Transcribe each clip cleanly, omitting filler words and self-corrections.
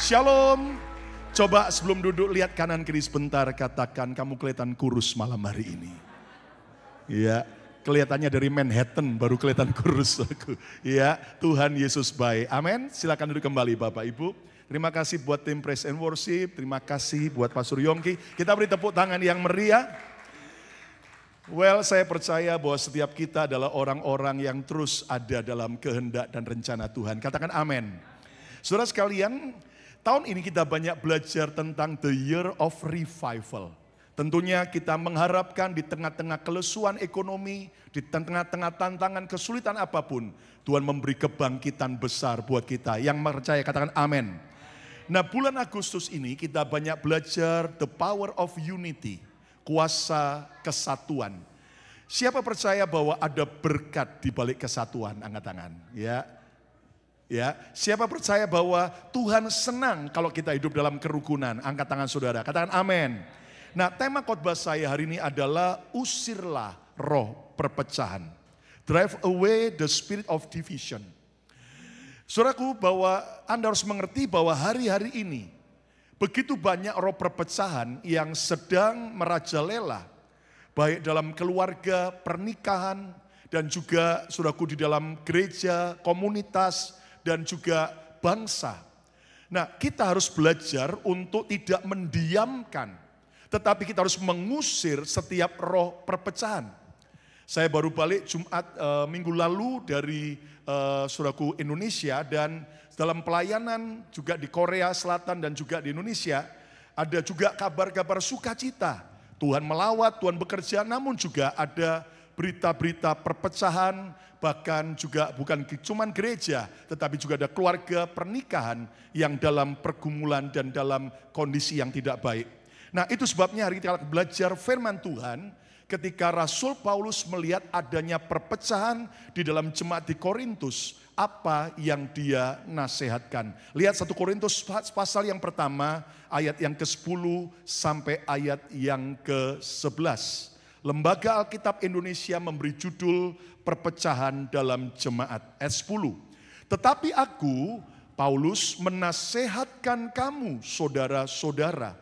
Shalom. Coba sebelum duduk lihat kanan kiri sebentar, katakan kamu kelihatan kurus malam hari ini. Ya, kelihatannya dari Manhattan baru kelihatan kurus aku. Ya, Tuhan Yesus baik. Amin. Silakan duduk kembali Bapak Ibu. Terima kasih buat tim Praise and Worship. Terima kasih buat Pastor Yongki. Kita beri tepuk tangan yang meriah. Well, saya percaya bahwa setiap kita adalah orang-orang yang terus ada dalam kehendak dan rencana Tuhan. Katakan amin. Saudara sekalian, tahun ini kita banyak belajar tentang the year of revival. Tentunya kita mengharapkan di tengah-tengah kelesuan ekonomi, di tengah-tengah tantangan kesulitan apapun, Tuhan memberi kebangkitan besar buat kita. Yang percaya katakan amin. Nah, bulan Agustus ini kita banyak belajar the power of unity. Kuasa kesatuan. Siapa percaya bahwa ada berkat di balik kesatuan? Angkat tangan. Ya. Siapa percaya bahwa Tuhan senang kalau kita hidup dalam kerukunan? Angkat tangan saudara. Katakan amin. Nah, tema khotbah saya hari ini adalah usirlah roh perpecahan. Drive away the spirit of division. Saudaraku, bahwa Anda harus mengerti bahwa hari-hari ini begitu banyak roh perpecahan yang sedang merajalela, baik dalam keluarga, pernikahan, dan juga saudaraku di dalam gereja, komunitas, dan juga bangsa. Nah, kita harus belajar untuk tidak mendiamkan, tetapi kita harus mengusir setiap roh perpecahan. Saya baru balik Jumat minggu lalu dari saudaraku Indonesia, dan dalam pelayanan juga di Korea Selatan dan juga di Indonesia, ada juga kabar-kabar sukacita. Tuhan melawat, Tuhan bekerja, namun juga ada berita-berita perpecahan, bahkan juga bukan cuma gereja, tetapi juga ada keluarga pernikahan yang dalam pergumulan dan dalam kondisi yang tidak baik. Nah, itu sebabnya hari kita belajar firman Tuhan ketika Rasul Paulus melihat adanya perpecahan di dalam jemaat di Korintus. Apa yang dia nasihatkan. Lihat 1 Korintus pasal yang pertama ayat yang ke-10 sampai ayat yang ke-11. Lembaga Alkitab Indonesia memberi judul perpecahan dalam jemaat. Ayat 10. Tetapi aku, Paulus, menasehatkan kamu saudara-saudara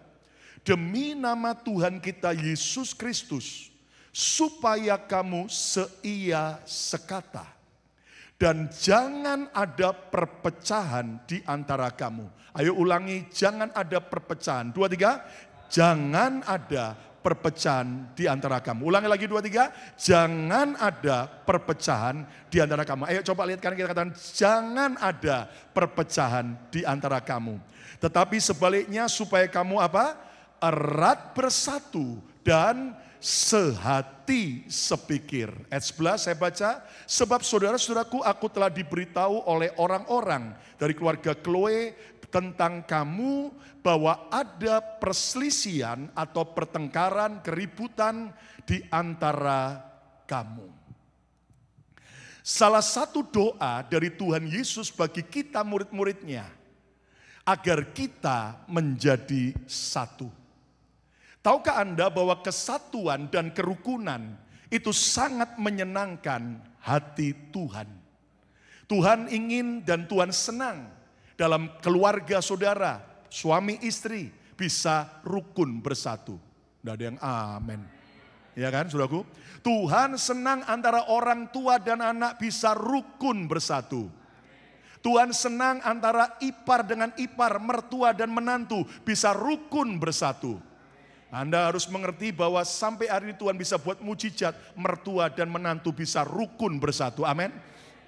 demi nama Tuhan kita Yesus Kristus, supaya kamu seia sekata. Dan jangan ada perpecahan di antara kamu. Ayo ulangi, jangan ada perpecahan. 2, 3, jangan ada perpecahan di antara kamu. Ulangi lagi 2, 3, jangan ada perpecahan di antara kamu. Ayo coba lihat kan, kita katakan jangan ada perpecahan di antara kamu. Tetapi sebaliknya supaya kamu apa? Erat bersatu dan sehati sepikir. Ayat 11 saya baca, sebab saudara-saudaraku aku telah diberitahu oleh orang-orang dari keluarga Chloe tentang kamu bahwa ada perselisihan atau pertengkaran, keributan di antara kamu. Salah satu doa dari Tuhan Yesus bagi kita murid-muridnya, agar kita menjadi satu. Tahukah Anda bahwa kesatuan dan kerukunan itu sangat menyenangkan hati Tuhan. Tuhan ingin dan Tuhan senang dalam keluarga saudara, suami istri bisa rukun bersatu. Tidak ada yang amin. Ya kan saudaraku? Tuhan senang antara orang tua dan anak bisa rukun bersatu. Tuhan senang antara ipar dengan ipar, mertua dan menantu bisa rukun bersatu. Anda harus mengerti bahwa sampai hari ini Tuhan bisa buat mujizat, mertua dan menantu bisa rukun bersatu. Amin.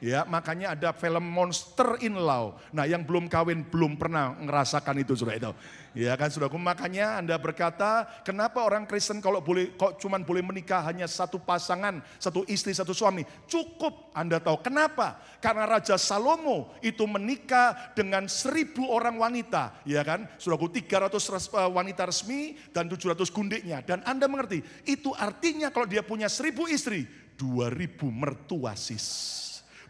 Ya, makanya ada film Monster in Law. Nah, yang belum kawin belum pernah ngerasakan itu, saudara itu. Ya kan, saudaraku. Makanya Anda berkata, kenapa orang Kristen kok cuman boleh menikah hanya satu pasangan, satu istri, satu suami? Cukup. Anda tahu kenapa? Karena Raja Salomo itu menikah dengan 1.000 orang wanita, ya kan? Saudaraku, 300 wanita resmi dan 700 gundiknya. Dan Anda mengerti, itu artinya kalau dia punya 1.000 istri, 2.000 mertua sis.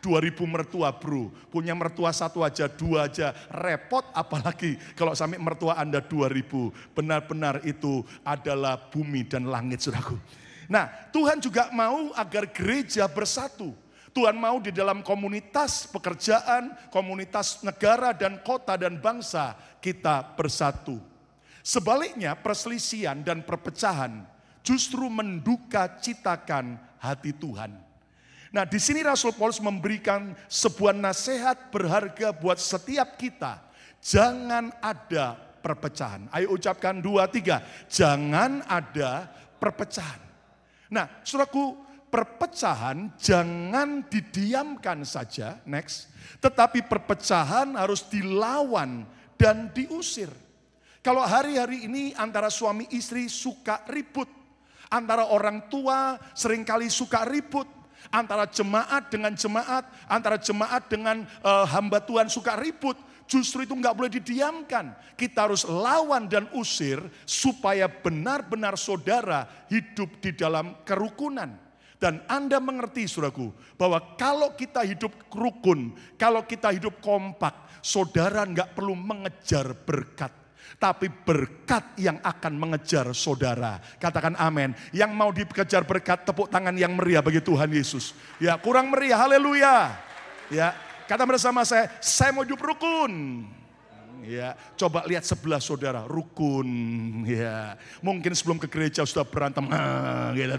2.000 mertua bro, punya mertua satu aja, 2 aja, repot apalagi kalau sampai mertua Anda 2.000. Benar-benar itu adalah bumi dan langit saudaraku. Nah, Tuhan juga mau agar gereja bersatu. Tuhan mau di dalam komunitas pekerjaan, komunitas negara dan kota dan bangsa kita bersatu. Sebaliknya perselisihan dan perpecahan justru menduka citakan hati Tuhan. Nah, di sini Rasul Paulus memberikan sebuah nasihat berharga buat setiap kita. Jangan ada perpecahan. Ayo ucapkan 2, 3. Jangan ada perpecahan. Nah, saudaraku, perpecahan jangan didiamkan saja, next. Tetapi perpecahan harus dilawan dan diusir. Kalau hari-hari ini antara suami istri suka ribut, antara orang tua seringkali suka ribut, antara jemaat dengan jemaat, antara jemaat dengan hamba Tuhan suka ribut, justru itu nggak boleh didiamkan. Kita harus lawan dan usir supaya benar-benar saudara hidup di dalam kerukunan. Dan Anda mengerti saudaraku, bahwa kalau kita hidup rukun, kalau kita hidup kompak, saudara nggak perlu mengejar berkat. Tapi berkat yang akan mengejar saudara. Katakan amin. Yang mau dikejar berkat, tepuk tangan yang meriah bagi Tuhan Yesus. Ya, kurang meriah, haleluya. Ya, kata bersama saya mau hidup rukun. Ya, coba lihat sebelah saudara, rukun. Ya, mungkin sebelum ke gereja sudah berantem. Gitu.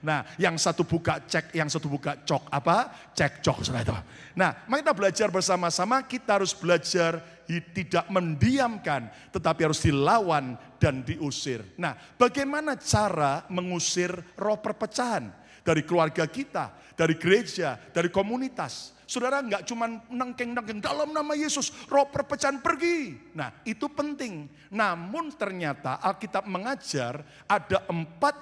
Nah, yang satu buka cek, yang satu buka cok. Apa? Cek cok, saudara itu. Nah, mari kita belajar bersama-sama. Kita harus belajar tidak mendiamkan, tetapi harus dilawan dan diusir. Nah, bagaimana cara mengusir roh perpecahan dari keluarga kita, dari gereja, dari komunitas? Saudara nggak cuma nengkeng-nengkeng dalam nama Yesus, roh perpecahan pergi. Nah, itu penting. Namun ternyata Alkitab mengajar ada 4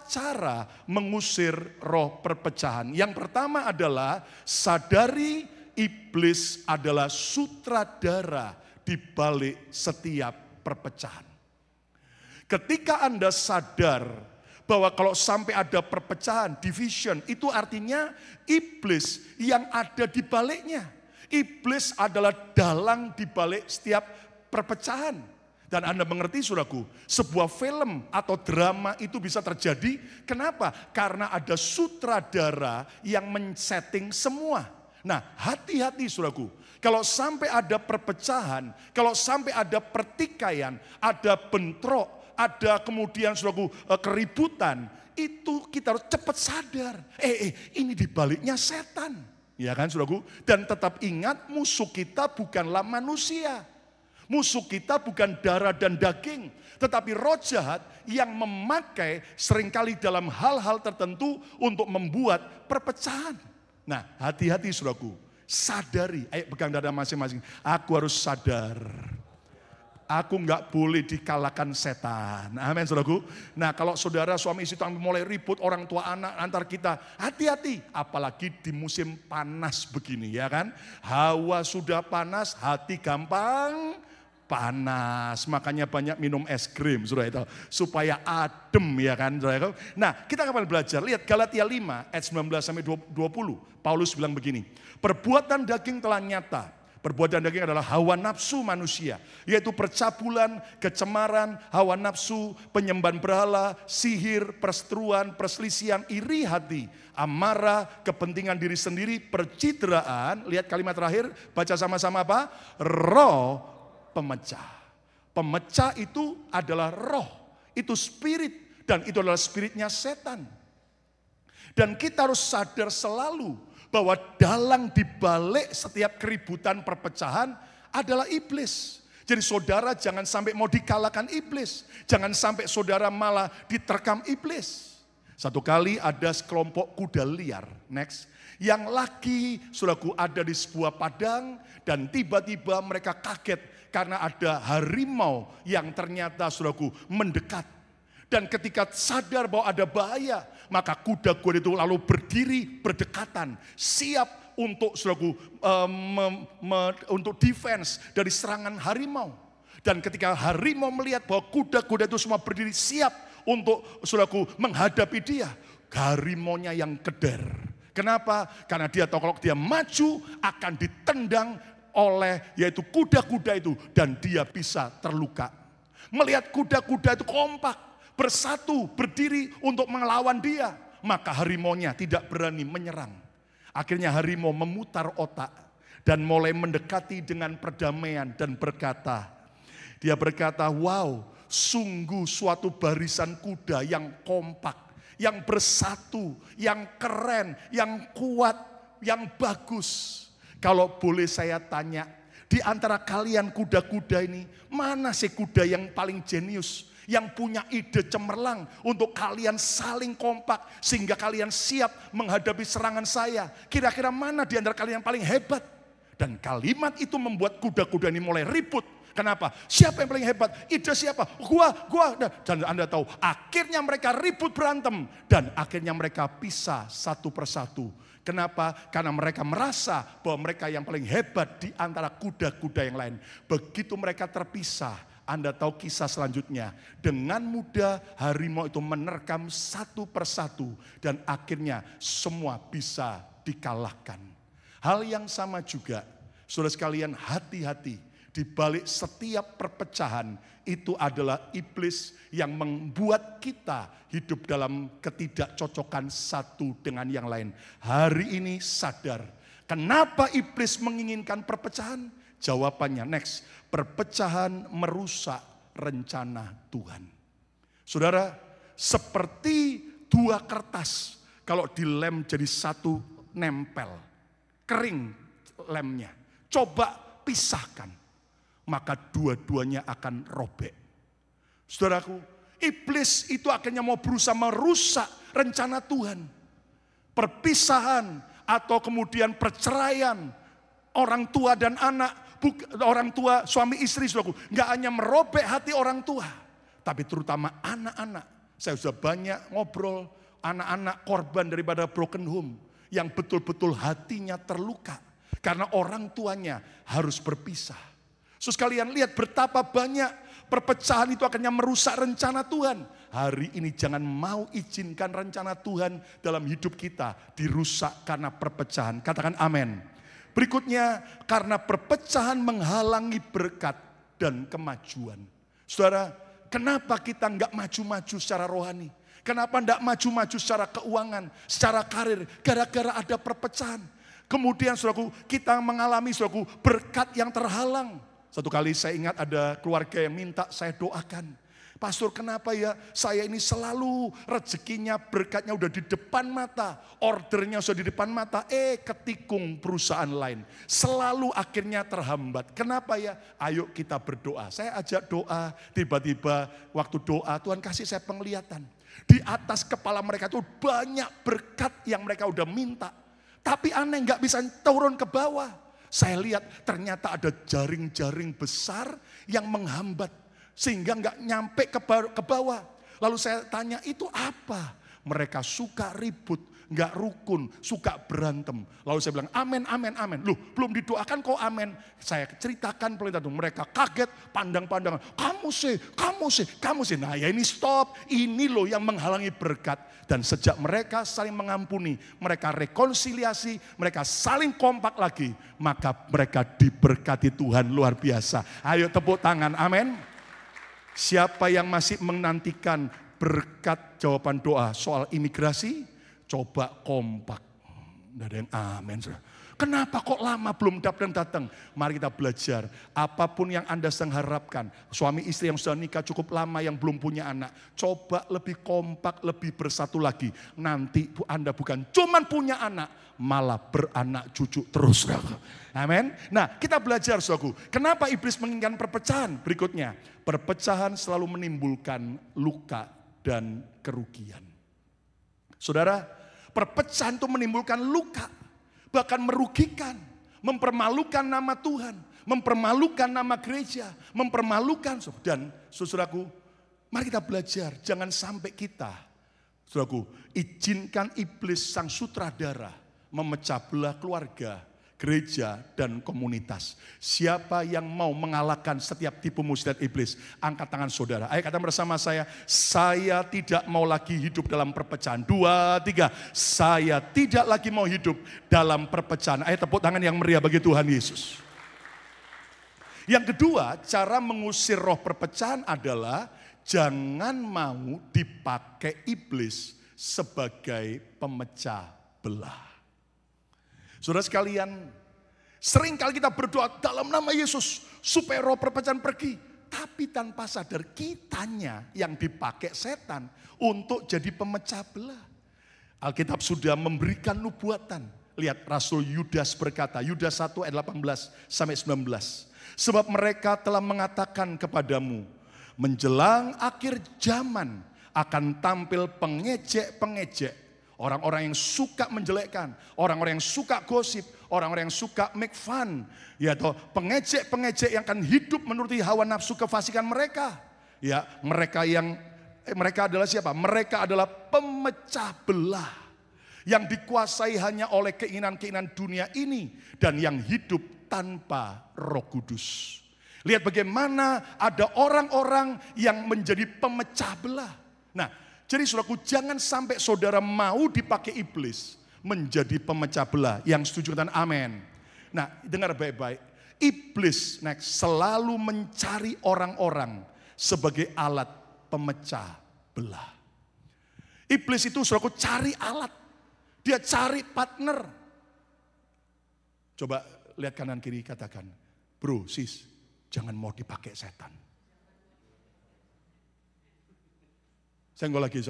cara mengusir roh perpecahan. Yang pertama adalah sadari iblis adalah sutradara di balik setiap perpecahan. Ketika Anda sadar bahwa kalau sampai ada perpecahan, division, itu artinya iblis yang ada di baliknya. Iblis adalah dalang di balik setiap perpecahan. Dan Anda mengerti saudaraku, sebuah film atau drama itu bisa terjadi. Kenapa? Karena ada sutradara yang men-setting semua. Nah, hati-hati saudaraku. Kalau sampai ada perpecahan, kalau sampai ada pertikaian, ada bentrok, ada kemudian saudaraku keributan, itu kita harus cepat sadar. Ini dibaliknya setan. Ya kan saudaraku? Dan tetap ingat musuh kita bukanlah manusia. Musuh kita bukan darah dan daging. Tetapi roh jahat yang memakai seringkali dalam hal-hal tertentu untuk membuat perpecahan. Nah, hati-hati saudaraku. Sadari, ayo pegang dada masing-masing. Aku harus sadar. Aku nggak boleh dikalahkan setan. Amin saudaraku. Nah, kalau saudara suami istri mulai ribut, orang tua anak antar kita, hati-hati. Apalagi di musim panas begini ya kan. Hawa sudah panas, hati gampang panas. Makanya banyak minum es krim saudara itu. Supaya adem ya kan saudara. Nah, kita kapan belajar? Lihat Galatia 5 ayat 19-20. Paulus bilang begini. Perbuatan daging telah nyata. Perbuatan daging adalah hawa nafsu manusia, yaitu percabulan, kecemaran, hawa nafsu, penyembahan berhala, sihir, perseteruan, perselisihan, iri hati, amarah, kepentingan diri sendiri, percitraan. Lihat kalimat terakhir, baca sama-sama apa? Roh pemecah. Pemecah itu adalah roh, itu spirit, dan itu adalah spiritnya setan. Dan kita harus sadar selalu bahwa dalang dibalik setiap keributan perpecahan adalah iblis. Jadi saudara jangan sampai mau dikalahkan iblis. Jangan sampai saudara malah diterkam iblis. Satu kali ada sekelompok kuda liar, next. Yang lagi saudaraku ada di sebuah padang dan tiba-tiba mereka kaget karena ada harimau yang ternyata saudaraku mendekat. Dan ketika sadar bahwa ada bahaya, maka kuda-kuda itu lalu berdiri berdekatan, siap untuk saudaraku untuk defense dari serangan harimau. Dan ketika harimau melihat bahwa kuda-kuda itu semua berdiri siap untuk saudaraku menghadapi dia, harimaunya yang keder. Kenapa? Karena dia tahu kalau dia maju akan ditendang oleh yaitu kuda-kuda itu dan dia bisa terluka. Melihat kuda-kuda itu kompak, bersatu, berdiri untuk melawan dia, maka harimaunya tidak berani menyerang. Akhirnya harimau memutar otak dan mulai mendekati dengan perdamaian dan berkata, dia berkata, wow, sungguh suatu barisan kuda yang kompak, yang bersatu, yang keren, yang kuat, yang bagus. Kalau boleh saya tanya, di antara kalian kuda-kuda ini, mana sih kuda yang paling jenius? Yang punya ide cemerlang untuk kalian saling kompak sehingga kalian siap menghadapi serangan saya. Kira-kira mana di antara kalian yang paling hebat? Dan kalimat itu membuat kuda-kuda ini mulai ribut. Kenapa? Siapa yang paling hebat? Ide siapa? Gua. Dan Anda tahu, akhirnya mereka ribut berantem. Dan akhirnya mereka pisah satu persatu. Kenapa? Karena mereka merasa bahwa mereka yang paling hebat di antara kuda-kuda yang lain. Begitu mereka terpisah, Anda tahu kisah selanjutnya. Dengan mudah harimau itu menerkam satu persatu. Dan akhirnya semua bisa dikalahkan. Hal yang sama juga, saudara sekalian, hati-hati. Di balik setiap perpecahan itu adalah iblis yang membuat kita hidup dalam ketidakcocokan satu dengan yang lain. Hari ini sadar, kenapa iblis menginginkan perpecahan? Jawabannya next, perpecahan merusak rencana Tuhan. Saudara, seperti dua kertas, kalau dilem jadi satu nempel, kering lemnya, coba pisahkan, maka dua-duanya akan robek. Saudaraku, iblis itu akhirnya mau berusaha merusak rencana Tuhan. Perpisahan atau kemudian perceraian orang tua dan anak, orang tua suami istri, saudaraku, nggak hanya merobek hati orang tua, tapi terutama anak-anak. Saya sudah banyak ngobrol anak-anak korban daripada broken home yang betul-betul hatinya terluka karena orang tuanya harus berpisah. Saudara sekalian, lihat betapa banyak perpecahan itu akhirnya merusak rencana Tuhan. Hari ini jangan mau izinkan rencana Tuhan dalam hidup kita dirusak karena perpecahan. Katakan amin. Berikutnya, karena perpecahan menghalangi berkat dan kemajuan. Saudara, kenapa kita enggak maju-maju secara rohani? Kenapa enggak maju-maju secara keuangan, secara karir? Gara-gara ada perpecahan. Kemudian saudaraku, kita mengalami saudaraku berkat yang terhalang. Satu kali saya ingat ada keluarga yang minta saya doakan. Pastor, kenapa ya saya ini selalu rezekinya, berkatnya udah di depan mata. Ordernya sudah di depan mata, ketikung perusahaan lain. Selalu akhirnya terhambat. Kenapa ya? Ayo kita berdoa. Saya ajak doa, tiba-tiba waktu doa Tuhan kasih saya penglihatan. Di atas kepala mereka itu banyak berkat yang mereka udah minta. Tapi aneh gak bisa turun ke bawah. Saya lihat ternyata ada jaring-jaring besar yang menghambat. Sehingga nggak nyampe ke bawah. Lalu saya tanya, itu apa? Mereka suka ribut, nggak rukun, suka berantem. Lalu saya bilang, amin, amin, amin. Loh, belum didoakan kok amin. Saya ceritakan perintah itu. Mereka kaget, pandang-pandangan. Kamu sih. Nah ya ini stop. Ini loh yang menghalangi berkat. Dan sejak mereka saling mengampuni, mereka rekonsiliasi, mereka saling kompak lagi. Maka mereka diberkati Tuhan luar biasa. Ayo tepuk tangan, amin. Siapa yang masih menantikan berkat jawaban doa soal imigrasi, coba kompak. Tidak ada yang amin. Kenapa kok lama belum datang? Mari kita belajar. Apapun yang Anda sedang harapkan, suami istri yang sudah nikah cukup lama yang belum punya anak, coba lebih kompak, lebih bersatu lagi. Nanti Anda bukan cuma punya anak, malah beranak cucu terus. Amin. Nah, kita belajar saudaraku. Kenapa iblis menginginkan perpecahan? Berikutnya, perpecahan selalu menimbulkan luka dan kerugian. Saudara, perpecahan itu menimbulkan luka. Bahkan merugikan, mempermalukan nama Tuhan, mempermalukan nama gereja, mempermalukan. Dan saudaraku, mari kita belajar, jangan sampai kita, saudaraku, izinkan iblis sang sutradara memecah belah keluarga, gereja, dan komunitas. Siapa yang mau mengalahkan setiap tipu muslihat iblis? Angkat tangan saudara. Ayo kata bersama saya tidak mau lagi hidup dalam perpecahan. 2, 3, saya tidak lagi mau hidup dalam perpecahan. Ayo tepuk tangan yang meriah bagi Tuhan Yesus. Yang kedua, cara mengusir roh perpecahan adalah jangan mau dipakai iblis sebagai pemecah belah. Saudara sekalian, sering kali kita berdoa dalam nama Yesus supaya roh perpecahan pergi. Tapi tanpa sadar kitanya yang dipakai setan untuk jadi pemecah belah. Alkitab sudah memberikan nubuatan. Lihat Rasul Yudas berkata, Yudas 1 ayat 18 sampai 19. Sebab mereka telah mengatakan kepadamu, menjelang akhir zaman akan tampil pengejek-pengejek. Orang-orang yang suka menjelekkan, orang-orang yang suka gosip, orang-orang yang suka make fun. Ya toh, pengejek-pengejek yang akan hidup menuruti hawa nafsu kefasikan mereka. Ya, mereka adalah siapa? Mereka adalah pemecah belah. Yang dikuasai hanya oleh keinginan-keinginan dunia ini. Dan yang hidup tanpa Roh Kudus. Lihat bagaimana ada orang-orang yang menjadi pemecah belah. Nah, jadi saudaraku, jangan sampai saudara mau dipakai iblis menjadi pemecah belah. Yang setuju katakan amin. Nah, dengar baik-baik. Iblis selalu mencari orang-orang sebagai alat pemecah belah. Iblis itu saudaraku cari alat. Dia cari partner. Coba lihat kanan kiri katakan, bro, sis, jangan mau dipakai setan. Senggol lagi.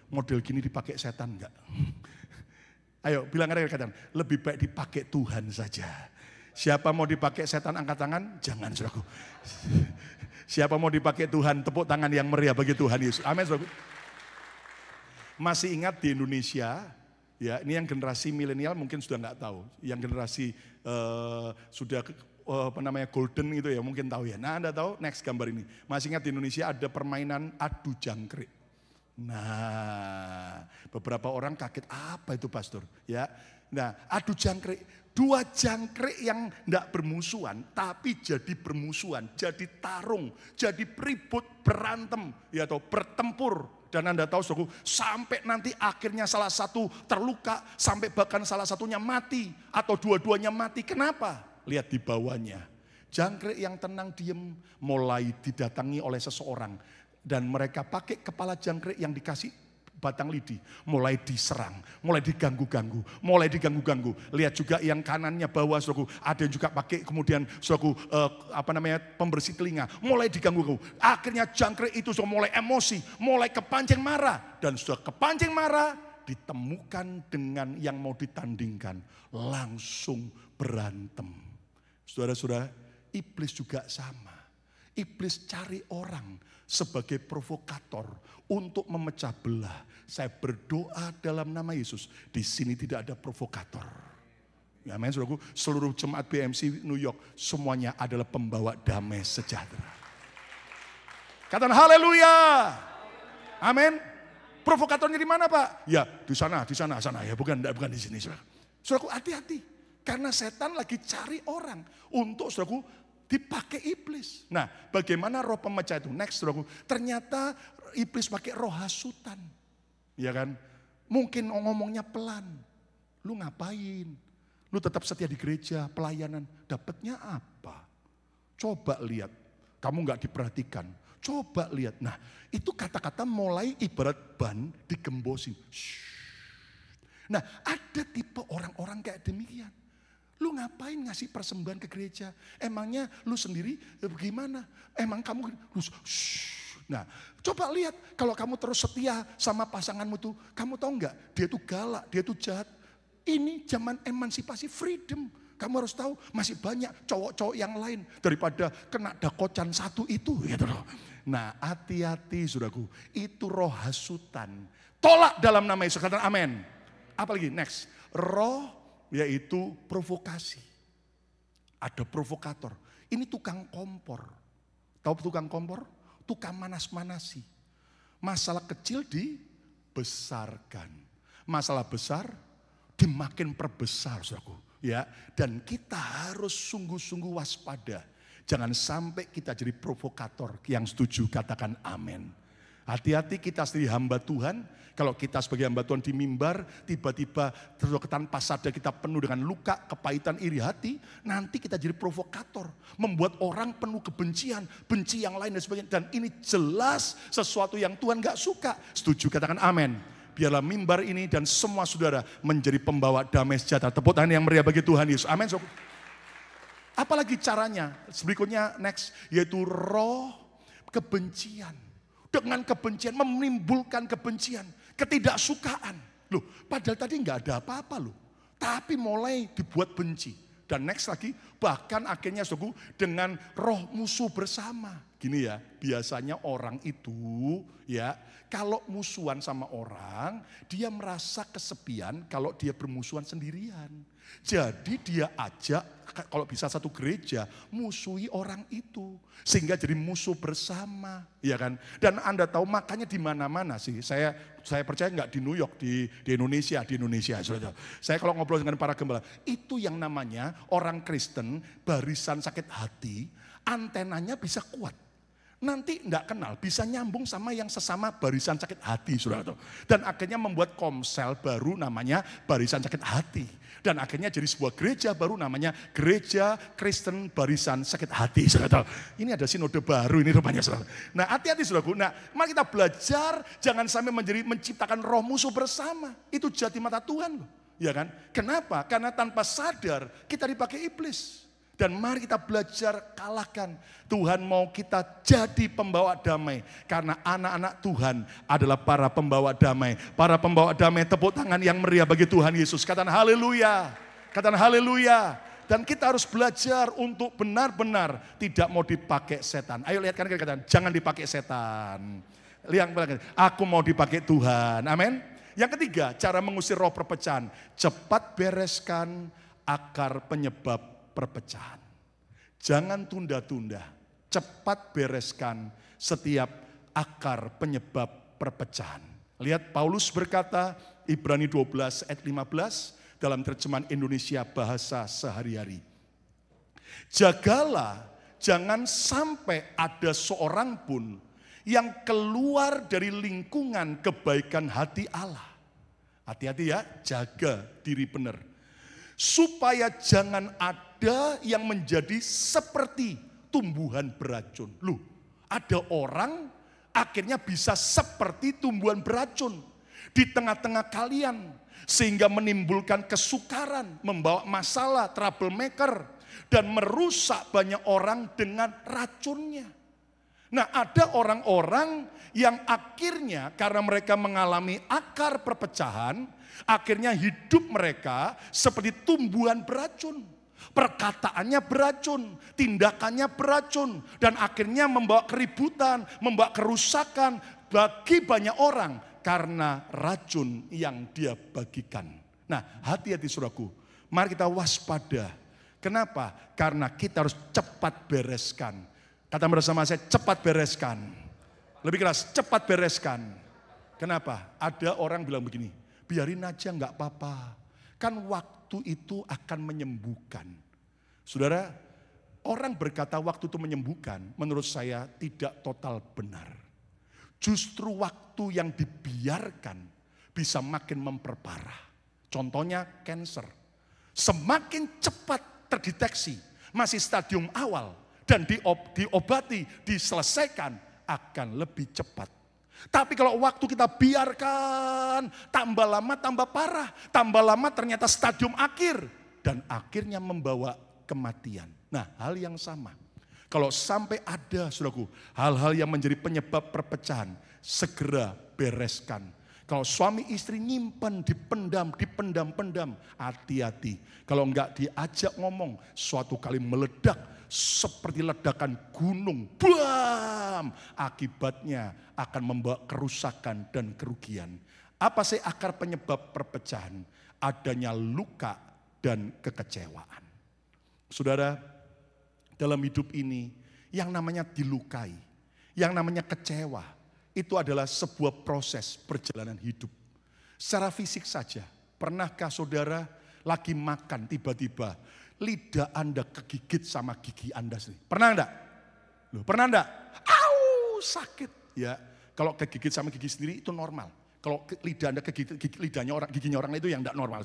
Model gini dipakai setan enggak? Ayo bilang katakan, lebih baik dipakai Tuhan saja. Siapa mau dipakai setan angkat tangan? Jangan, saudaraku. Siapa mau dipakai Tuhan, tepuk tangan yang meriah bagi Tuhan Yesus. Amin, saudaraku. Masih ingat di Indonesia, ya ini yang generasi milenial mungkin sudah enggak tahu. Yang generasi sudah golden itu ya mungkin tahu ya. Nah, Anda tahu next gambar ini. Masih ingat di Indonesia ada permainan adu jangkrik. Nah, beberapa orang kaget, apa itu pastor? Ya, nah adu jangkrik, dua jangkrik yang tidak bermusuhan, tapi jadi bermusuhan, jadi tarung, jadi ribut, berantem, ya atau bertempur. Dan Anda tahu, saudaraku, sampai nanti akhirnya salah satu terluka, sampai bahkan salah satunya mati atau dua-duanya mati. Kenapa? Lihat di bawahnya, jangkrik yang tenang diem mulai didatangi oleh seseorang. Dan mereka pakai kepala jangkrik yang dikasih batang lidi. Mulai diserang, mulai diganggu-ganggu. Lihat juga yang kanannya bawah, saudaraku. Ada yang juga pakai kemudian, saudaraku, pembersih telinga. Mulai diganggu-ganggu. Akhirnya jangkrik itu sudah mulai emosi, mulai kepancing marah. Dan sudah kepancing marah, ditemukan dengan yang mau ditandingkan. Langsung berantem. Saudara-saudara, iblis juga sama. Iblis cari orang sebagai provokator untuk memecah belah. Saya berdoa dalam nama Yesus, di sini tidak ada provokator. Ya, amin, saudaraku. Seluruh jemaat BMC New York semuanya adalah pembawa damai sejahtera. Katakan haleluya. Amin. Provokatornya di mana, Pak? Ya, di sana ya, bukan di sini, saudara. Saudaraku, hati-hati karena setan lagi cari orang untuk, saudaraku, dipakai iblis. Nah, bagaimana roh pemecah itu? Next, saudaraku. Ternyata iblis pakai roh hasutan. Ya kan? Mungkin ngomongnya pelan. Lu ngapain? Lu tetap setia di gereja, pelayanan. Dapatnya apa? Coba lihat. Kamu gak diperhatikan. Coba lihat. Nah, itu kata-kata mulai ibarat ban digembosin. Nah, ada tipe orang-orang kayak demikian. Lu ngapain ngasih persembahan ke gereja? Emangnya lu sendiri bagaimana? Emang kamu Nah, coba lihat kalau kamu terus setia sama pasanganmu tuh, kamu tahu enggak? Dia tuh galak, dia tuh jahat. Ini zaman emansipasi, freedom. Kamu harus tahu masih banyak cowok-cowok yang lain daripada kena dakocan satu itu, gitu loh. Nah, hati-hati, saudaraku. Itu roh hasutan. Tolak dalam nama Yesus. Katakan amin. Apalagi next, roh yaitu provokasi. Ada provokator. Ini tukang kompor. Tahu tukang kompor? Tukang manas-manasi. Masalah kecil dibesarkan. Masalah besar dimakin perbesar, saudaraku. Ya, dan kita harus sungguh-sungguh waspada. Jangan sampai kita jadi provokator. Yang setuju katakan amin. Hati-hati kita sendiri hamba Tuhan. Kalau kita sebagai hamba Tuhan di mimbar, tiba-tiba tanpa sadar kita penuh dengan luka, kepahitan, iri hati, nanti kita jadi provokator. Membuat orang penuh kebencian, benci yang lain dan sebagainya. Dan ini jelas sesuatu yang Tuhan gak suka. Setuju, katakan amin. biarlah mimbar ini dan semua saudara menjadi pembawa damai sejahtera. Tepuk tangan yang meriah bagi Tuhan Yesus. Amin. Apalagi caranya? Berikutnya next, yaitu roh kebencian. Dengan kebencian menimbulkan kebencian, ketidaksukaan. Loh, padahal tadi nggak ada apa-apa loh. Tapi mulai dibuat benci. Dan next lagi, bahkan akhirnya saudaraku dengan roh musuh bersama. Gini ya, biasanya orang itu ya, kalau musuhan sama orang, dia merasa kesepian kalau dia bermusuhan sendirian. Jadi dia ajak, kalau bisa satu gereja, musuhi orang itu. Sehingga jadi musuh bersama, ya kan. Dan Anda tahu makanya di mana-mana sih, saya percaya nggak di New York, di Indonesia. Saya kalau ngobrol dengan para gembala, itu yang namanya orang Kristen, barisan sakit hati, antenanya bisa kuat. Nanti enggak kenal, bisa nyambung sama yang sesama barisan sakit hati, saudara. Dan akhirnya membuat komsel baru namanya barisan sakit hati. Dan akhirnya jadi sebuah gereja baru namanya Gereja Kristen Barisan Sakit Hati, saudara. Ini ada sinode baru ini rupanya, saudara. Nah, hati-hati, saudaraku. Nah, mari kita belajar jangan sampai menciptakan roh musuh bersama. Itu jati mata Tuhan loh. Ya kan? Kenapa? Karena tanpa sadar kita dipakai iblis. Dan mari kita belajar kalahkan. Tuhan mau kita jadi pembawa damai. Karena anak-anak Tuhan adalah para pembawa damai. Para pembawa damai, tepuk tangan yang meriah bagi Tuhan Yesus. Katakan haleluya. Katakan haleluya. Dan kita harus belajar untuk benar-benar tidak mau dipakai setan. Ayo lihat kan katakan, jangan dipakai setan. Lihat, aku mau dipakai Tuhan. Amin. Yang ketiga, cara mengusir roh perpecahan. Cepat bereskan akar penyebab perpecahan. Jangan tunda-tunda, cepat bereskan setiap akar penyebab perpecahan. Lihat Paulus berkata, Ibrani 12 ayat 15 dalam terjemahan Indonesia bahasa sehari-hari. Jagalah, jangan sampai ada seorang pun yang keluar dari lingkungan kebaikan hati Allah. Hati-hati ya, jaga diri benar. Supaya jangan ada yang menjadi seperti tumbuhan beracun. Loh, ada orang akhirnya bisa seperti tumbuhan beracun di tengah-tengah kalian. Sehingga menimbulkan kesukaran, membawa masalah, troublemaker. Dan merusak banyak orang dengan racunnya. Nah, ada orang-orang yang akhirnya karena mereka mengalami akar perpecahan, akhirnya hidup mereka seperti tumbuhan beracun. Perkataannya beracun, tindakannya beracun. Dan akhirnya membawa keributan, membawa kerusakan bagi banyak orang karena racun yang dia bagikan. Nah, hati-hati saudaraku, mari kita waspada. Kenapa? Karena kita harus cepat bereskan. Kata bersama saya, cepat bereskan. Lebih keras, cepat bereskan. Kenapa? Ada orang bilang begini, biarin aja nggak apa-apa. Kan waktu itu akan menyembuhkan. Saudara, orang berkata waktu itu menyembuhkan, menurut saya tidak total benar. Justru waktu yang dibiarkan bisa makin memperparah. Contohnya cancer. Semakin cepat terdeteksi, masih stadium awal, dan diobati, diselesaikan akan lebih cepat. Tapi kalau waktu kita biarkan, tambah lama tambah parah, tambah lama ternyata stadium akhir, dan akhirnya membawa kematian. Nah, hal yang sama. Kalau sampai ada, saudaraku, hal-hal yang menjadi penyebab perpecahan, segera bereskan. Kalau suami istri nyimpen, dipendam, hati-hati. Kalau enggak diajak ngomong, suatu kali meledak seperti ledakan gunung. Bam! Akibatnya akan membawa kerusakan dan kerugian. Apa sih akar penyebab perpecahan? Adanya luka dan kekecewaan. Saudara, dalam hidup ini yang namanya dilukai, yang namanya kecewa, itu adalah sebuah proses perjalanan hidup. Secara fisik saja, pernahkah saudara lagi makan tiba-tiba lidah Anda kegigit sama gigi Anda sendiri? Pernah enggak? Loh, pernah enggak? Au, sakit. Ya, kalau kegigit sama gigi sendiri itu normal. Kalau lidah Anda kegigit giginya orang itu yang enggak normal.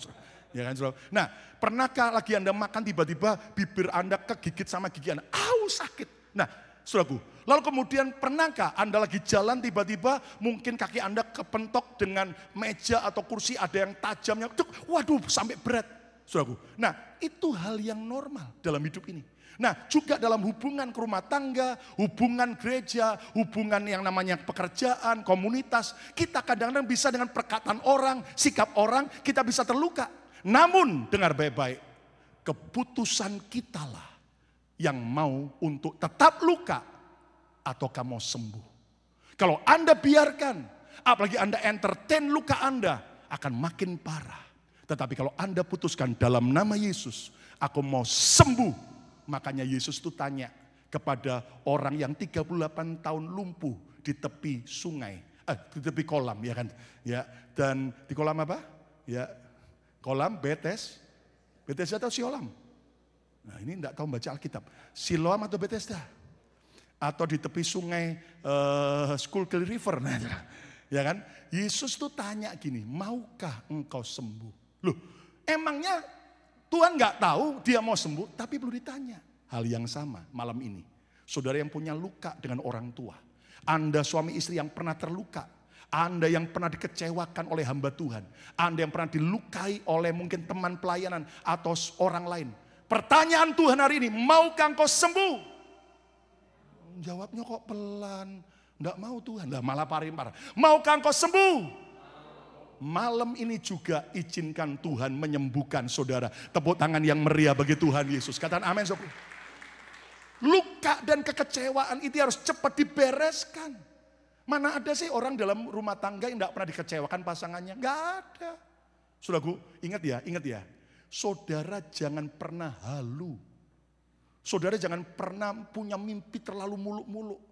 Ya kan, saudara? Nah, pernahkah lagi Anda makan tiba-tiba bibir Anda kegigit sama gigi Anda? Au, sakit. Nah, saudaraku, Lalu kemudian pernahkah Anda lagi jalan tiba-tiba mungkin kaki Anda kepentok dengan meja atau kursi ada yang tajamnya. Waduh sampai berat. Saudaraku. Nah itu hal yang normal dalam hidup ini. Nah juga dalam hubungan ke rumah tangga, hubungan gereja, hubungan yang namanya pekerjaan, komunitas. Kita kadang-kadang bisa dengan perkataan orang, sikap orang kita bisa terluka. Namun dengar baik-baik, keputusan kitalah yang mau untuk tetap luka ataukah mau sembuh. Kalau Anda biarkan, apalagi Anda entertain luka Anda, akan makin parah. Tetapi kalau Anda putuskan dalam nama Yesus, aku mau sembuh. Makanya Yesus itu tanya kepada orang yang 38 tahun lumpuh di tepi sungai, di tepi kolam ya kan. Ya, dan di kolam apa? Ya, kolam Bethesda atau Siloam? Nah ini enggak tahu baca Alkitab. Siloam atau Bethesda? Atau di tepi sungai Schuylkill River. Nah, ya kan? Yesus tuh tanya gini, maukah engkau sembuh? Loh, emangnya Tuhan nggak tahu dia mau sembuh, tapi perlu ditanya. Hal yang sama malam ini. Saudara yang punya luka dengan orang tua. Anda suami istri yang pernah terluka. Anda yang pernah dikecewakan oleh hamba Tuhan. Anda yang pernah dilukai oleh mungkin teman pelayanan atau orang lain. Pertanyaan Tuhan hari ini, maukah engkau sembuh? Jawabnya kok pelan, enggak mau Tuhan, lah malah parah. Maukah engkau sembuh? Malam ini juga izinkan Tuhan menyembuhkan saudara. Tepuk tangan yang meriah bagi Tuhan Yesus. Katakan amin. Luka dan kekecewaan itu harus cepat dibereskan. Mana ada sih orang dalam rumah tangga yang enggak pernah dikecewakan pasangannya? Enggak ada. Saudaraku, ingat ya. Saudara jangan pernah halu. Saudara jangan pernah punya mimpi terlalu muluk-muluk.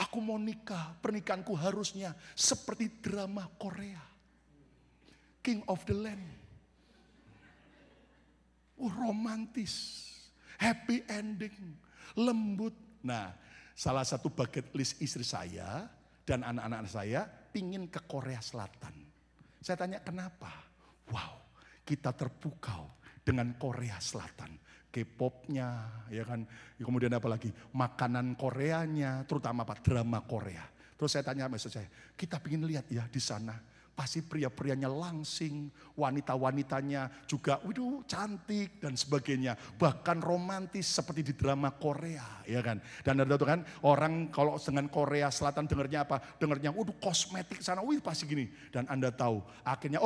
Aku mau nikah, pernikahanku harusnya seperti drama Korea. King of the Land. Romantis, happy ending, lembut. Nah, salah satu bucket list istri saya dan anak-anak saya pingin ke Korea Selatan. Saya tanya kenapa? Wow, kita terpukau dengan Korea Selatan. K-popnya, ya kan. Kemudian apa lagi? Makanan Koreanya, terutama apa? Drama Korea. Terus saya tanya sama istri saya, kita ingin lihat ya di sana. Pasti pria-prianya langsing, wanita-wanitanya juga waduh cantik dan sebagainya. Bahkan romantis seperti di drama Korea, ya kan. Dan ada tuh kan orang kalau dengan Korea Selatan dengarnya apa? Dengarnya waduh kosmetik sana, wih pasti gini. Dan Anda tahu, akhirnya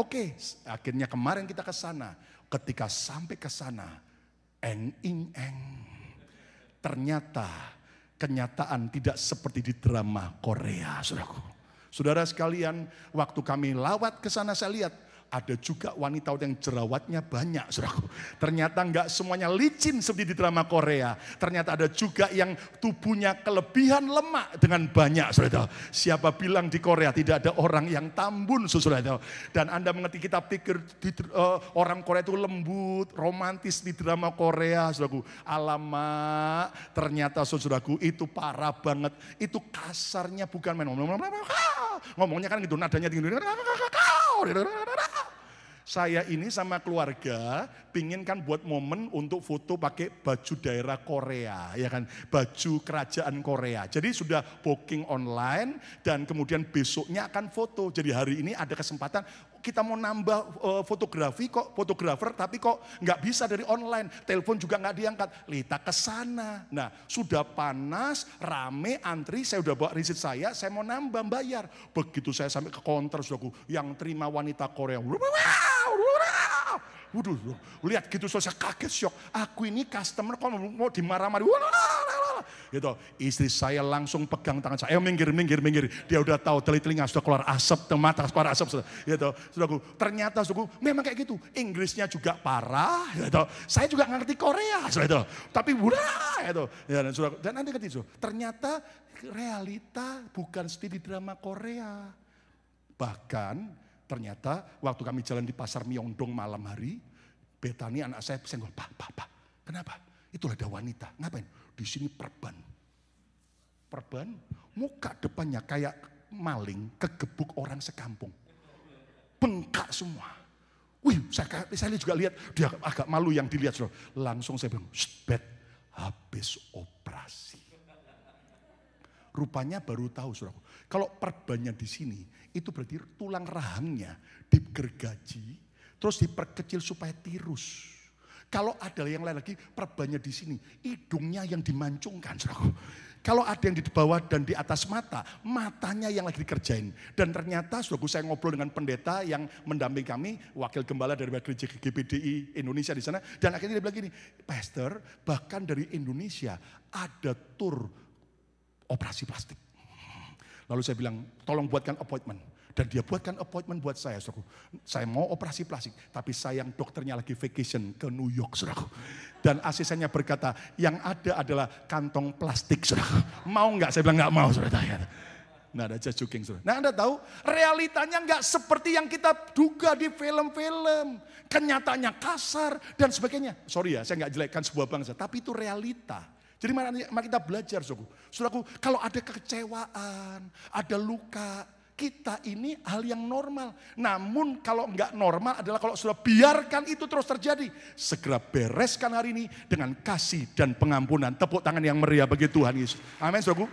akhirnya kemarin kita ke sana. Ketika sampai ke sana, ternyata kenyataan tidak seperti di drama Korea, saudaraku. Saudara sekalian, waktu kami lawat ke sana saya lihat ada juga wanita yang jerawatnya banyak, saudaraku. Ternyata enggak semuanya licin seperti di drama Korea. Ternyata ada juga yang tubuhnya kelebihan lemak dengan banyak, saudara. Siapa bilang di Korea tidak ada orang yang tambun, saudara. Dan Anda mengerti, kita pikir orang Korea itu lembut, romantis di drama Korea, saudaraku. Alamak, ternyata saudaraku itu parah banget. Itu kasarnya bukan main ngomongnya kan gitu, nadanya tinggi. Saya ini sama keluarga pingin kan buat momen untuk foto pakai baju daerah Korea, ya kan, baju kerajaan Korea. Jadi sudah booking online dan kemudian besoknya akan foto. Jadi hari ini ada kesempatan kita mau nambah fotografer tapi kok nggak bisa dari online, telepon juga nggak diangkat. Lita ke sana. Nah sudah panas, rame, antri, saya udah bawa riset saya mau nambah bayar. Begitu saya sampai ke counter, saudaraku, yang terima wanita Korea. Waduh, lihat gitu saya kaget, syok. Aku ini customer kok mau dimarah-marah. Gitu. Istri saya langsung pegang tangan saya, minggir. Dia udah tahu telinga sudah keluar asap, mata keluar asap. Gitu. Saudaraku, ternyata saudaraku memang kayak gitu. Inggrisnya juga parah. Gitu. Saya juga ngerti Korea. Gitu. Tapi gitu. Ya, dan nanti ngerti, ternyata realita bukan seperti di drama Korea. Bahkan ternyata waktu kami jalan di pasar Myeongdong malam hari, Betani anak saya senggol, Pak, kenapa? Itulah ada wanita, ngapain? Di sini perban, muka depannya kayak maling kegebuk orang sekampung, bengkak semua. Wih, saya juga lihat, dia agak malu yang dilihat, langsung saya bilang, Bet, habis operasi. Rupanya baru tahu saudaraku. Kalau perbannya di sini, itu berarti tulang rahangnya digergaji, terus diperkecil supaya tirus. Kalau ada yang lain lagi, perbannya di sini, hidungnya yang dimancungkan saudaraku. Kalau ada yang di bawah dan di atas mata, matanya yang lagi dikerjain. Dan ternyata saudaraku, saya ngobrol dengan pendeta yang mendampingi kami, wakil gembala dari gereja GPDI Indonesia di sana. Dan akhirnya dia bilang gini, Pastor, bahkan dari Indonesia ada tur operasi plastik. Lalu saya bilang, tolong buatkan appointment. Dan dia buatkan appointment buat saya, saudaraku. Saya mau operasi plastik, tapi sayang dokternya lagi vacation ke New York, saudaraku. Dan asistennya berkata, yang ada adalah kantong plastik, saudaraku. Mau nggak? Saya bilang nggak mau, saudara. Nah, ada just joking, saudara. Nah, Anda tahu, realitanya nggak seperti yang kita duga di film-film. Kenyataannya kasar dan sebagainya. Sorry ya, saya nggak jelekkan sebuah bangsa, tapi itu realita. Jadi mari kita belajar, saudaraku. Kalau ada kekecewaan, ada luka, kita ini hal yang normal. Namun kalau enggak normal adalah kalau sudah biarkan itu terus terjadi. Segera bereskan hari ini dengan kasih dan pengampunan. Tepuk tangan yang meriah bagi Tuhan Yesus. Amin, saudaraku.